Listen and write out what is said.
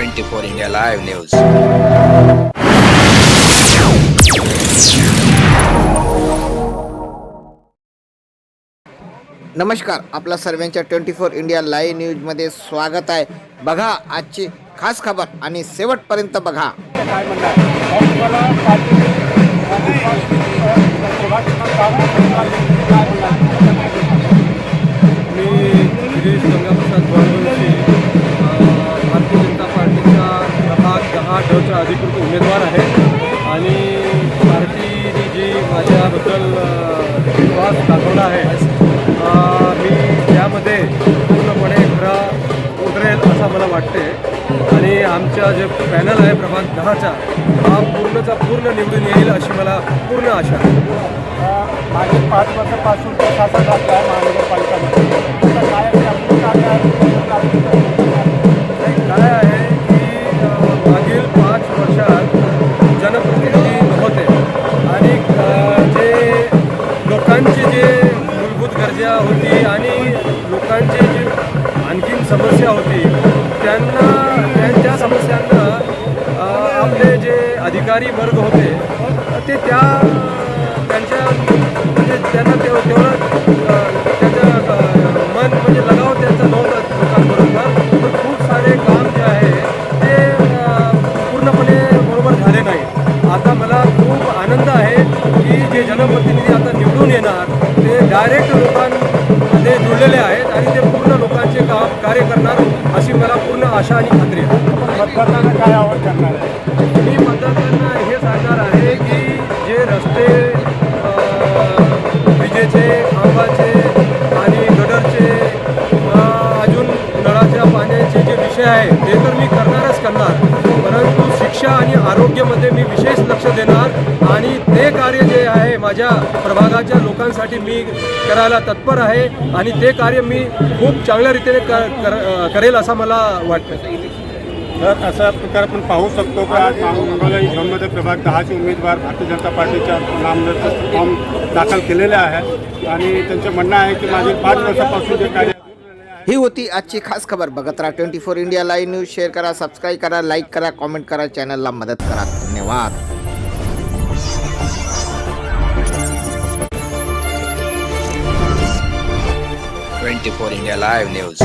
24 India Live News. नमस्कार, आपल्या सर्वांच्या 24 इंडिया लाईव्ह न्यूजमध्ये स्वागत आहे. बघा आजची खास खबर आणि शेवटपर्यंत बघा. मी गिरीश गंगाप्रसाद गोळवंशी, भारतीय जनता पार्टीचा प्रभाग 10 अधिकृत उमेदवार आहे आणि पार्टीने जी माझ्याबद्दल विश्वास दाखवला आहे, मी त्यामध्ये पूर्णपणे खरा उतरेल असं मला वाटते आणि आमचा जे पॅनल आहे प्रभाग 10चा हा पूर्णचा पूर्ण निवडून येईल अशी मला पूर्ण आशा आहे. मागील 5 वर्षापासून शासन राहत आहे महानगरपालिकामध्ये. काय आहे की मागील 5 वर्षात जनप्रतिनिधी नव्हते आणि जे लोकांची जे मूलभूत गरजा होती आणि लोकांची जी आणखीन समस्या होती त्यांच्या समस्यांना आपले जे अधिकारी वर्ग होते ते त्यांच्या म्हणजे त्यांना तेवढं त्याचं मन म्हणजे लगाव त्यांचा नव्हता लोकांबरोबर. तर खूप सारे काम जे आहे ते पूर्णपणे बरोबर झाले नाही. आता मला खूप आनंद आहे की जे जनप्रतिनिधी आता निवडून येणार ते डायरेक्ट लोकांमध्ये जुळलेले आहेत आणि ते पूर्ण लोकांचे काम कार्य करणार अशी मला पूर्ण आशा आणि खात्री आहे. मतदारांना काय आवड करणार आहे? मी मतदारांना हे सांगणार आहे की जे रस्ते विजेचे खांबाचे आणि गडरचे अजून नळाच्या पाण्याचे जे विषय आहे ते तर मी करणारच करणार, परंतु शिक्षा आणि आरोग्यामध्ये मी विशेष लक्ष देणार आणि ते कार्य जे आहे माझ्या प्रभागाच्या लोकांसाठी मी करायला तत्पर आहे आणि ते कार्य मी खूप चांगल्या रीतीने करेल असं मला वाटतं. तर असा प्रकार आपण पाहू शकतो का आज मंगळवेढा झोनमध्ये प्रभाग 10चे उमेदवार भारतीय जनता पार्टीच्या नामनिर्देशन फॉर्म दाखल केलेले आहे आणि त्यांचं म्हणणं आहे की मागील 5 वर्षापासून जे कार्य ही होती आजची खास खबर. बघत राहा 24 इंडिया लाईव्ह न्यूज. शेअर करा, सबस्क्राईब करा, लाईक करा, कमेंट करा, चॅनलला मदत करा. धन्यवाद. 24 India Live News.